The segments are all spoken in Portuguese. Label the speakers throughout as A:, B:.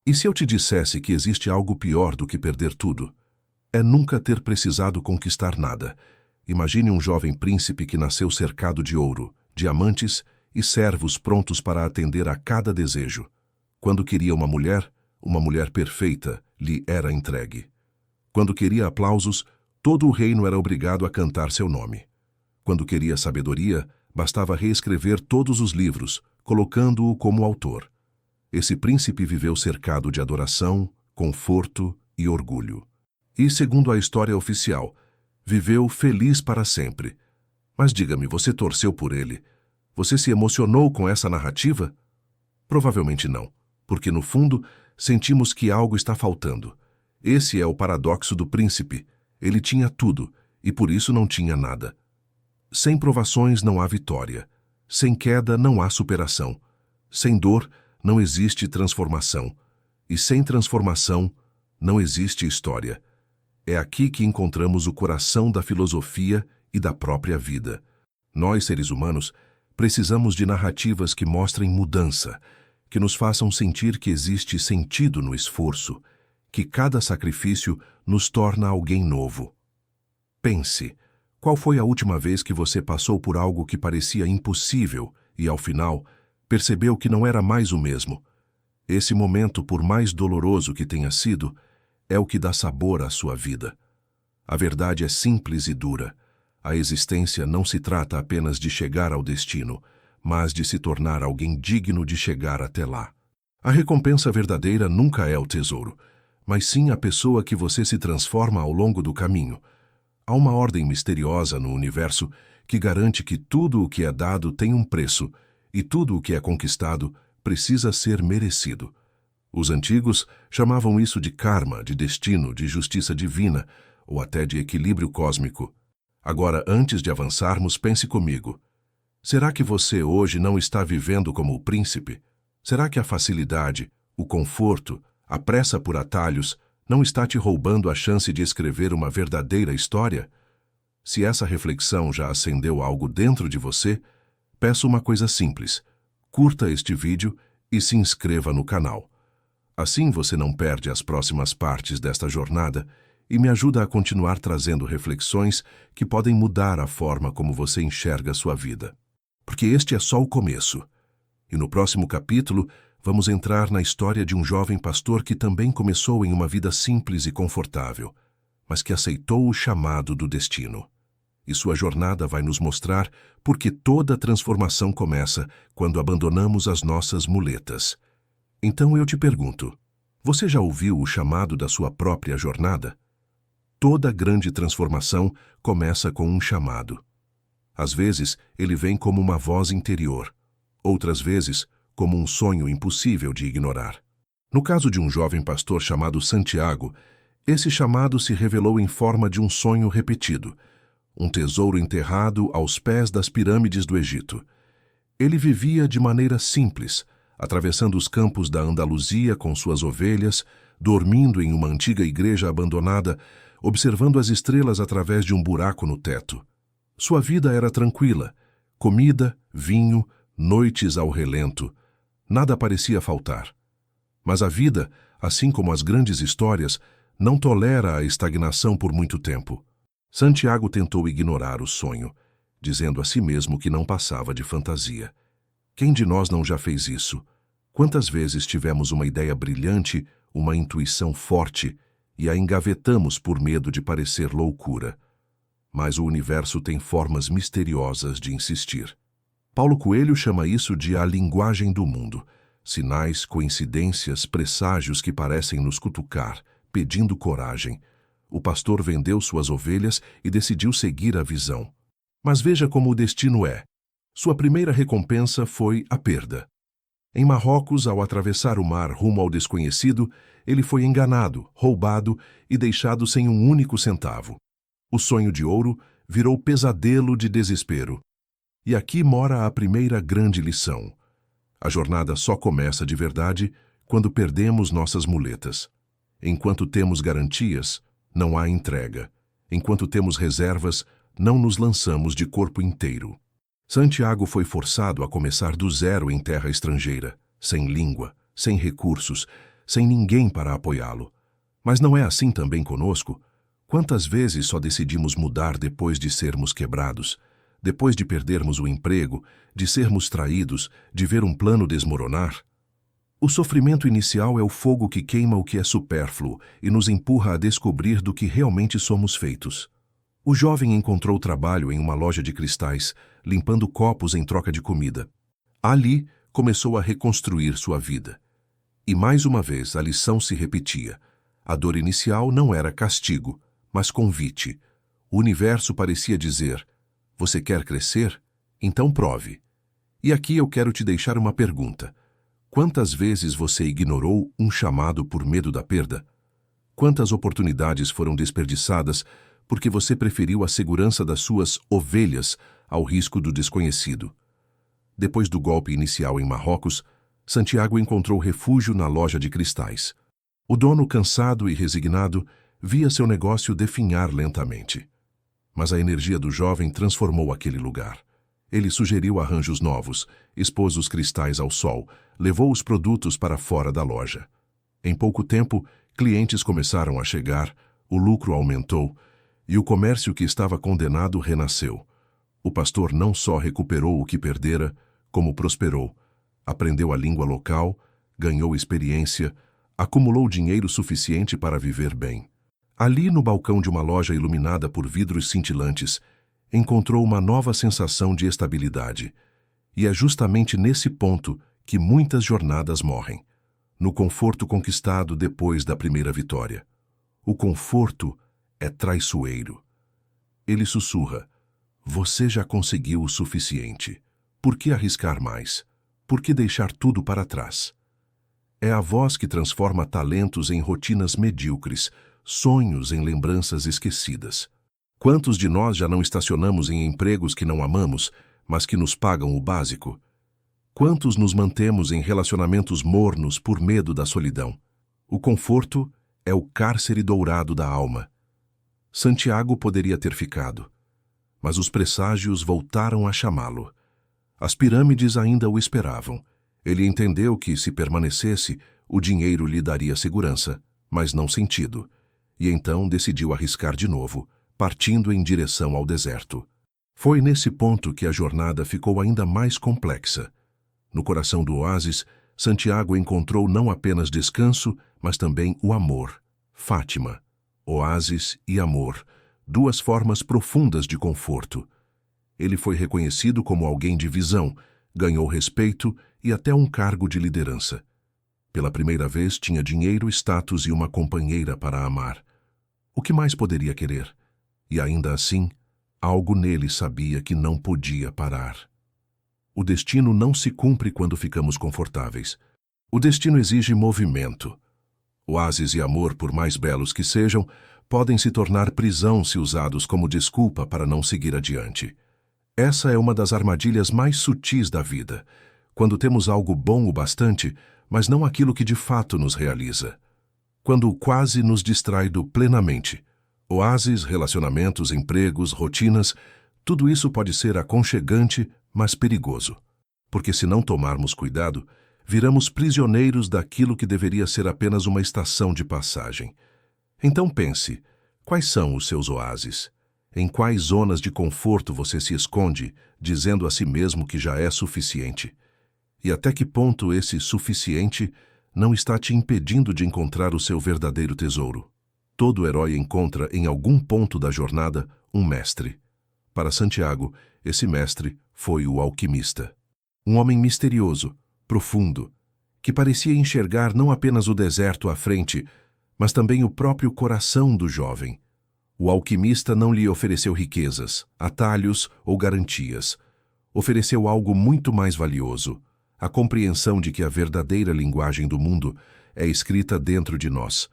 A: E se eu te dissesse que existe algo pior do que perder tudo? É nunca ter precisado conquistar nada. Imagine um jovem príncipe que nasceu cercado de ouro, diamantes e servos prontos para atender a cada desejo. Quando queria uma mulher perfeita lhe era entregue. Quando queria aplausos, todo o reino era obrigado a cantar seu nome. Quando queria sabedoria, bastava reescrever todos os livros, colocando-o como autor. Esse príncipe viveu cercado de adoração, conforto e orgulho. E, segundo a história oficial, viveu feliz para sempre. Mas diga-me, você torceu por ele? Você se emocionou com essa narrativa? Provavelmente não, porque no fundo sentimos que algo está faltando. Esse é o paradoxo do príncipe. Ele tinha tudo, e por isso não tinha nada. Sem provações não há vitória. Sem queda não há superação. Sem dor não existe transformação. E sem transformação não existe história. É aqui que encontramos o coração da filosofia e da própria vida. Nós, seres humanos, precisamos de narrativas que mostrem mudança, que nos façam sentir que existe sentido no esforço, que cada sacrifício nos torna alguém novo. Pense, qual foi a última vez que você passou por algo que parecia impossível e, ao final, percebeu que não era mais o mesmo? Esse momento, por mais doloroso que tenha sido, é o que dá sabor à sua vida. A verdade é simples e dura. A existência não se trata apenas de chegar ao destino, mas de se tornar alguém digno de chegar até lá. A recompensa verdadeira nunca é o tesouro, mas sim a pessoa que você se transforma ao longo do caminho. Há uma ordem misteriosa no universo que garante que tudo o que é dado tem um preço e tudo o que é conquistado precisa ser merecido. Os antigos chamavam isso de karma, de destino, de justiça divina ou até de equilíbrio cósmico. Agora, antes de avançarmos, pense comigo. Será que você hoje não está vivendo como o príncipe? Será que a facilidade, o conforto, a pressa por atalhos não está te roubando a chance de escrever uma verdadeira história? Se essa reflexão já acendeu algo dentro de você, peço uma coisa simples. Curta este vídeo e se inscreva no canal. Assim você não perde as próximas partes desta jornada e me ajuda a continuar trazendo reflexões que podem mudar a forma como você enxerga a sua vida. Porque este é só o começo. E no próximo capítulo, vamos entrar na história de um jovem pastor que também começou em uma vida simples e confortável, mas que aceitou o chamado do destino. E sua jornada vai nos mostrar porque toda transformação começa quando abandonamos as nossas muletas. Então eu te pergunto, você já ouviu o chamado da sua própria jornada? Toda grande transformação começa com um chamado. Às vezes, ele vem como uma voz interior. Outras vezes, como um sonho impossível de ignorar. No caso de um jovem pastor chamado Santiago, esse chamado se revelou em forma de um sonho repetido, um tesouro enterrado aos pés das pirâmides do Egito. Ele vivia de maneira simples, atravessando os campos da Andaluzia com suas ovelhas, dormindo em uma antiga igreja abandonada, observando as estrelas através de um buraco no teto. Sua vida era tranquila, comida, vinho, noites ao relento. Nada parecia faltar. Mas a vida, assim como as grandes histórias, não tolera a estagnação por muito tempo. Santiago tentou ignorar o sonho, dizendo a si mesmo que não passava de fantasia. Quem de nós não já fez isso? Quantas vezes tivemos uma ideia brilhante, uma intuição forte, e a engavetamos por medo de parecer loucura? Mas o universo tem formas misteriosas de insistir. Paulo Coelho chama isso de a linguagem do mundo. Sinais, coincidências, presságios que parecem nos cutucar, pedindo coragem. O pastor vendeu suas ovelhas e decidiu seguir a visão. Mas veja como o destino é. Sua primeira recompensa foi a perda. Em Marrocos, ao atravessar o mar rumo ao desconhecido, ele foi enganado, roubado e deixado sem um único centavo. O sonho de ouro virou pesadelo de desespero. E aqui mora a primeira grande lição. A jornada só começa de verdade quando perdemos nossas muletas. Enquanto temos garantias, não há entrega. Enquanto temos reservas, não nos lançamos de corpo inteiro. Santiago foi forçado a começar do zero em terra estrangeira, sem língua, sem recursos, sem ninguém para apoiá-lo. Mas não é assim também conosco? Quantas vezes só decidimos mudar depois de sermos quebrados, depois de perdermos o emprego, de sermos traídos, de ver um plano desmoronar? O sofrimento inicial é o fogo que queima o que é supérfluo e nos empurra a descobrir do que realmente somos feitos. O jovem encontrou trabalho em uma loja de cristais, limpando copos em troca de comida. Ali, começou a reconstruir sua vida. E mais uma vez a lição se repetia. A dor inicial não era castigo, mas convite. O universo parecia dizer: você quer crescer? Então prove. E aqui eu quero te deixar uma pergunta. Quantas vezes você ignorou um chamado por medo da perda? Quantas oportunidades foram desperdiçadas porque você preferiu a segurança das suas ovelhas ao risco do desconhecido? Depois do golpe inicial em Marrocos, Santiago encontrou refúgio na loja de cristais. O dono, cansado e resignado, via seu negócio definhar lentamente. Mas a energia do jovem transformou aquele lugar. Ele sugeriu arranjos novos, expôs os cristais ao sol, levou os produtos para fora da loja. Em pouco tempo, clientes começaram a chegar, o lucro aumentou e o comércio que estava condenado renasceu. O pastor não só recuperou o que perdera, como prosperou. Aprendeu a língua local, ganhou experiência, acumulou dinheiro suficiente para viver bem. Ali, no balcão de uma loja iluminada por vidros cintilantes, encontrou uma nova sensação de estabilidade. E é justamente nesse ponto que muitas jornadas morrem, no conforto conquistado depois da primeira vitória. O conforto é traiçoeiro. Ele sussurra: você já conseguiu o suficiente. Por que arriscar mais? Por que deixar tudo para trás? É a voz que transforma talentos em rotinas medíocres, sonhos em lembranças esquecidas. Quantos de nós já não estacionamos em empregos que não amamos, mas que nos pagam o básico? Quantos nos mantemos em relacionamentos mornos por medo da solidão? O conforto é o cárcere dourado da alma. Santiago poderia ter ficado, mas os presságios voltaram a chamá-lo. As pirâmides ainda o esperavam. Ele entendeu que, se permanecesse, o dinheiro lhe daria segurança, mas não sentido. E então decidiu arriscar de novo, partindo em direção ao deserto. Foi nesse ponto que a jornada ficou ainda mais complexa. No coração do oásis, Santiago encontrou não apenas descanso, mas também o amor. Fátima. Oásis e amor, duas formas profundas de conforto. Ele foi reconhecido como alguém de visão, ganhou respeito e até um cargo de liderança. Pela primeira vez tinha dinheiro, status e uma companheira para amar. O que mais poderia querer? E ainda assim, algo nele sabia que não podia parar. O destino não se cumpre quando ficamos confortáveis. O destino exige movimento. Oásis e amor, por mais belos que sejam, podem se tornar prisão se usados como desculpa para não seguir adiante. Essa é uma das armadilhas mais sutis da vida, quando temos algo bom o bastante, mas não aquilo que de fato nos realiza. Quando quase nos distrai do plenamente. Oásis, relacionamentos, empregos, rotinas, tudo isso pode ser aconchegante, mas perigoso. Porque se não tomarmos cuidado, viramos prisioneiros daquilo que deveria ser apenas uma estação de passagem. Então pense, quais são os seus oásis? Em quais zonas de conforto você se esconde, dizendo a si mesmo que já é suficiente? E até que ponto esse suficiente não está te impedindo de encontrar o seu verdadeiro tesouro? Todo herói encontra, em algum ponto da jornada, um mestre. Para Santiago, esse mestre foi o alquimista. Um homem misterioso, profundo, que parecia enxergar não apenas o deserto à frente, mas também o próprio coração do jovem. O alquimista não lhe ofereceu riquezas, atalhos ou garantias. Ofereceu algo muito mais valioso: a compreensão de que a verdadeira linguagem do mundo é escrita dentro de nós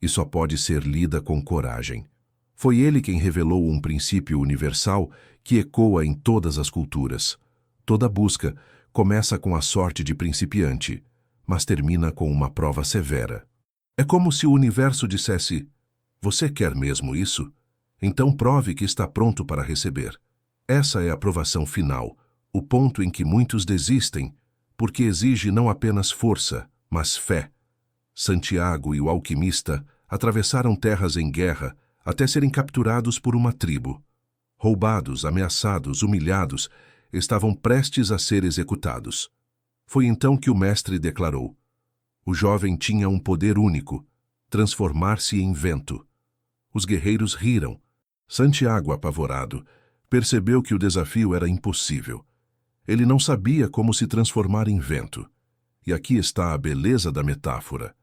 A: e só pode ser lida com coragem. Foi ele quem revelou um princípio universal que ecoa em todas as culturas. Toda busca começa com a sorte de principiante, mas termina com uma prova severa. É como se o universo dissesse: você quer mesmo isso? Então prove que está pronto para receber. Essa é a provação final, o ponto em que muitos desistem, porque exige não apenas força, mas fé. Santiago e o alquimista atravessaram terras em guerra até serem capturados por uma tribo. Roubados, ameaçados, humilhados, estavam prestes a ser executados. Foi então que o mestre declarou: o jovem tinha um poder único, transformar-se em vento. Os guerreiros riram. Santiago, apavorado, percebeu que o desafio era impossível. Ele não sabia como se transformar em vento. E aqui está a beleza da metáfora.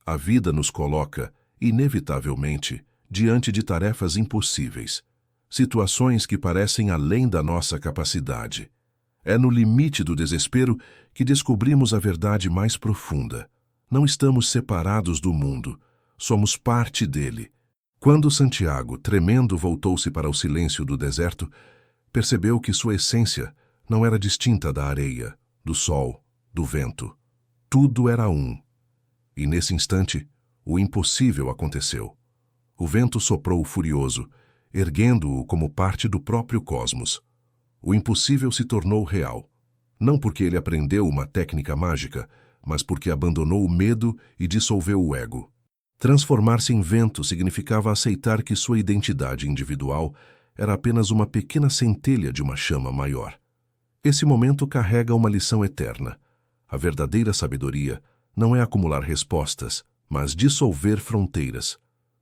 A: A vida nos coloca, inevitavelmente, diante de tarefas impossíveis, situações que parecem além da nossa capacidade. É no limite do desespero que descobrimos a verdade mais profunda. Não estamos separados do mundo, somos parte dele. Quando Santiago, tremendo, voltou-se para o silêncio do deserto, percebeu que sua essência não era distinta da areia, do sol, do vento. Tudo era um. E nesse instante, o impossível aconteceu. O vento soprou furioso, erguendo-o como parte do próprio cosmos. O impossível se tornou real, não porque ele aprendeu uma técnica mágica, mas porque abandonou o medo e dissolveu o ego. Transformar-se em vento significava aceitar que sua identidade individual era apenas uma pequena centelha de uma chama maior. Esse momento carrega uma lição eterna. A verdadeira sabedoria não é acumular respostas, mas dissolver fronteiras.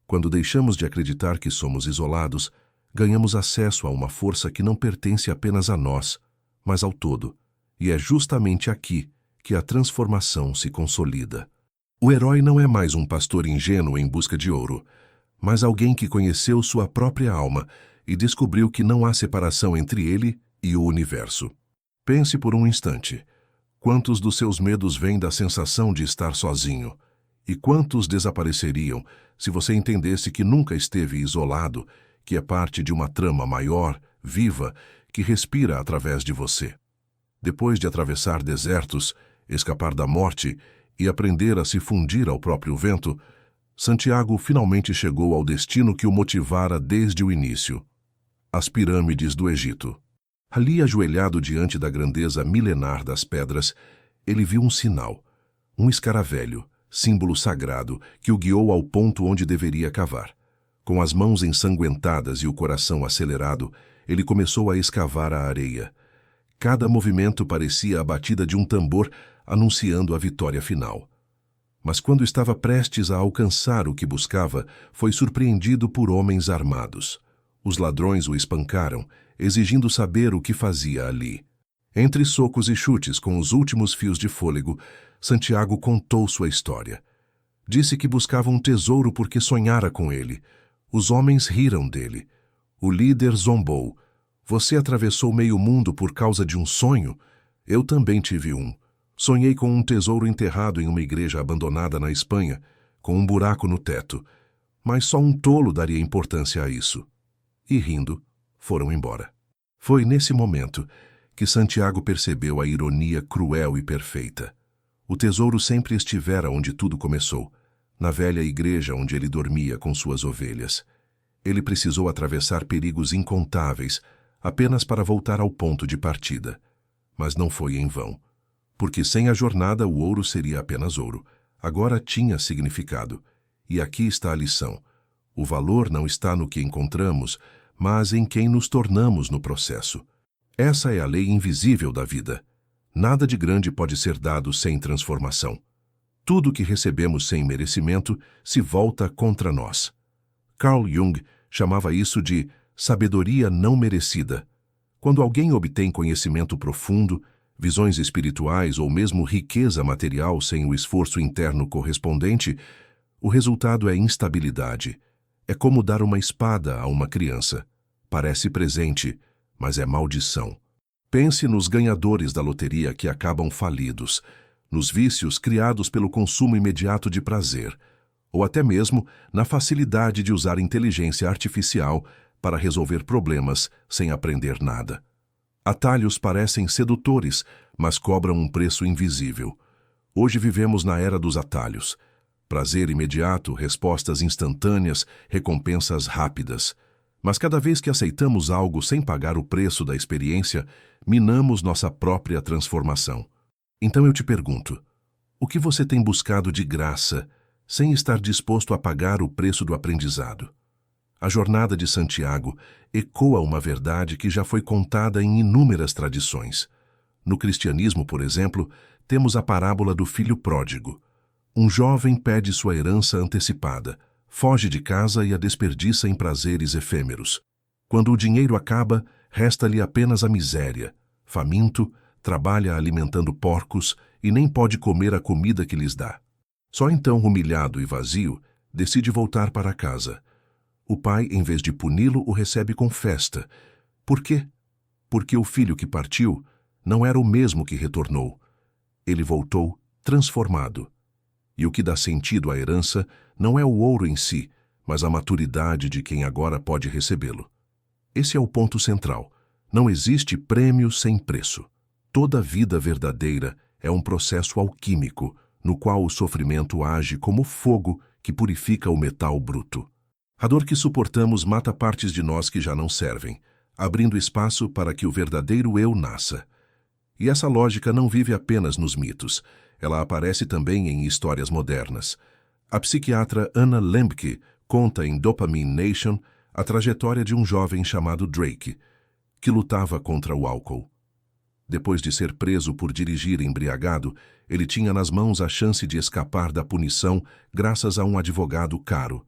A: Quando deixamos de acreditar que somos isolados, ganhamos acesso a uma força que não pertence apenas a nós, mas ao todo. E é justamente aqui que a transformação se consolida. O herói não é mais um pastor ingênuo em busca de ouro, mas alguém que conheceu sua própria alma e descobriu que não há separação entre ele e o universo. Pense por um instante. Quantos dos seus medos vêm da sensação de estar sozinho? E quantos desapareceriam se você entendesse que nunca esteve isolado, que é parte de uma trama maior, viva, que respira através de você? Depois de atravessar desertos, escapar da morte e aprender a se fundir ao próprio vento, Santiago finalmente chegou ao destino que o motivara desde o início: as pirâmides do Egito. Ali, ajoelhado diante da grandeza milenar das pedras, ele viu um sinal, um escaravelho, símbolo sagrado, que o guiou ao ponto onde deveria cavar. Com as mãos ensanguentadas e o coração acelerado, ele começou a escavar a areia. Cada movimento parecia a batida de um tambor anunciando a vitória final. Mas quando estava prestes a alcançar o que buscava, foi surpreendido por homens armados. Os ladrões o espancaram, exigindo saber o que fazia ali. Entre socos e chutes com os últimos fios de fôlego, Santiago contou sua história. Disse que buscava um tesouro porque sonhara com ele. Os homens riram dele. O líder zombou. Você atravessou meio mundo por causa de um sonho? Eu também tive um. Sonhei com um tesouro enterrado em uma igreja abandonada na Espanha, com um buraco no teto. Mas só um tolo daria importância a isso. E rindo, foram embora. Foi nesse momento que Santiago percebeu a ironia cruel e perfeita. O tesouro sempre estivera onde tudo começou, na velha igreja onde ele dormia com suas ovelhas. Ele precisou atravessar perigos incontáveis apenas para voltar ao ponto de partida. Mas não foi em vão, porque sem a jornada o ouro seria apenas ouro. Agora tinha significado. E aqui está a lição. O valor não está no que encontramos, mas em quem nos tornamos no processo. Essa é a lei invisível da vida. Nada de grande pode ser dado sem transformação. Tudo que recebemos sem merecimento se volta contra nós. Carl Jung chamava isso de sabedoria não merecida. Quando alguém obtém conhecimento profundo, visões espirituais ou mesmo riqueza material sem o esforço interno correspondente, o resultado é instabilidade. É como dar uma espada a uma criança. Parece presente, mas é maldição. Pense nos ganhadores da loteria que acabam falidos, nos vícios criados pelo consumo imediato de prazer, ou até mesmo na facilidade de usar inteligência artificial para resolver problemas sem aprender nada. Atalhos parecem sedutores, mas cobram um preço invisível. Hoje vivemos na era dos atalhos. Prazer imediato, respostas instantâneas, recompensas rápidas. Mas cada vez que aceitamos algo sem pagar o preço da experiência, minamos nossa própria transformação. Então eu te pergunto, O que você tem buscado de graça, sem estar disposto a pagar o preço do aprendizado? A jornada de Santiago ecoa uma verdade que já foi contada em inúmeras tradições. No cristianismo, por exemplo, temos a parábola do filho pródigo. Um jovem pede sua herança antecipada, foge de casa e a desperdiça em prazeres efêmeros. Quando o dinheiro acaba, resta-lhe apenas a miséria. Faminto, trabalha alimentando porcos e nem pode comer a comida que lhes dá. Só então, humilhado e vazio, decide voltar para casa. O pai, em vez de puni-lo, o recebe com festa. Por quê? Porque o filho que partiu não era o mesmo que retornou. Ele voltou transformado. E o que dá sentido à herança não é o ouro em si, mas a maturidade de quem agora pode recebê-lo. Esse é o ponto central. Não existe prêmio sem preço. Toda vida verdadeira é um processo alquímico, no qual o sofrimento age como fogo que purifica o metal bruto. A dor que suportamos mata partes de nós que já não servem, abrindo espaço para que o verdadeiro eu nasça. E essa lógica não vive apenas nos mitos, ela aparece também em histórias modernas. A psiquiatra Anna Lembke conta em Dopamine Nation a trajetória de um jovem chamado Drake, que lutava contra o álcool. Depois de ser preso por dirigir embriagado, ele tinha nas mãos a chance de escapar da punição graças a um advogado caro.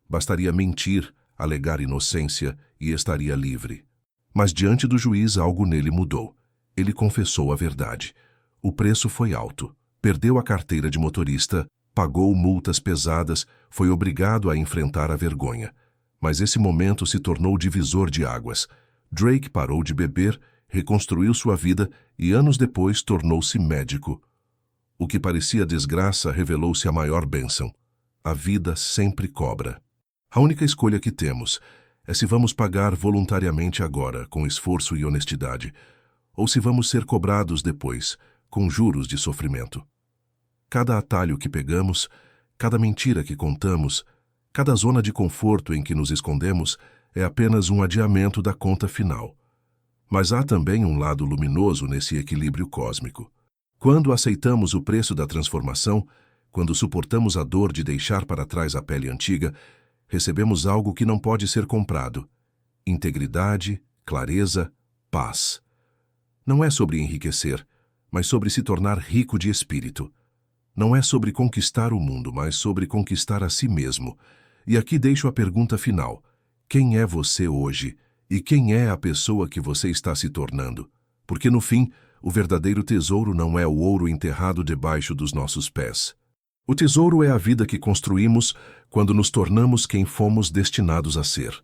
A: Bastaria mentir, alegar inocência e estaria livre. Mas diante do juiz algo nele mudou. Ele confessou a verdade. O preço foi alto. Perdeu a carteira de motorista, pagou multas pesadas, foi obrigado a enfrentar a vergonha. Mas esse momento se tornou divisor de águas. Drake parou de beber, reconstruiu sua vida e anos depois tornou-se médico. O que parecia desgraça revelou-se a maior bênção. A vida sempre cobra. A única escolha que temos é se vamos pagar voluntariamente agora, com esforço e honestidade, ou se vamos ser cobrados depois, com juros de sofrimento. Cada atalho que pegamos, cada mentira que contamos, cada zona de conforto em que nos escondemos é apenas um adiamento da conta final. Mas há também um lado luminoso nesse equilíbrio cósmico. Quando aceitamos o preço da transformação, quando suportamos a dor de deixar para trás a pele antiga, recebemos algo que não pode ser comprado: integridade, clareza, paz. Não é sobre enriquecer, mas sobre se tornar rico de espírito. Não é sobre conquistar o mundo, mas sobre conquistar a si mesmo. E aqui deixo a pergunta final: quem é você hoje? E quem é a pessoa que você está se tornando? Porque no fim, o verdadeiro tesouro não é o ouro enterrado debaixo dos nossos pés. O tesouro é a vida que construímos quando nos tornamos quem fomos destinados a ser.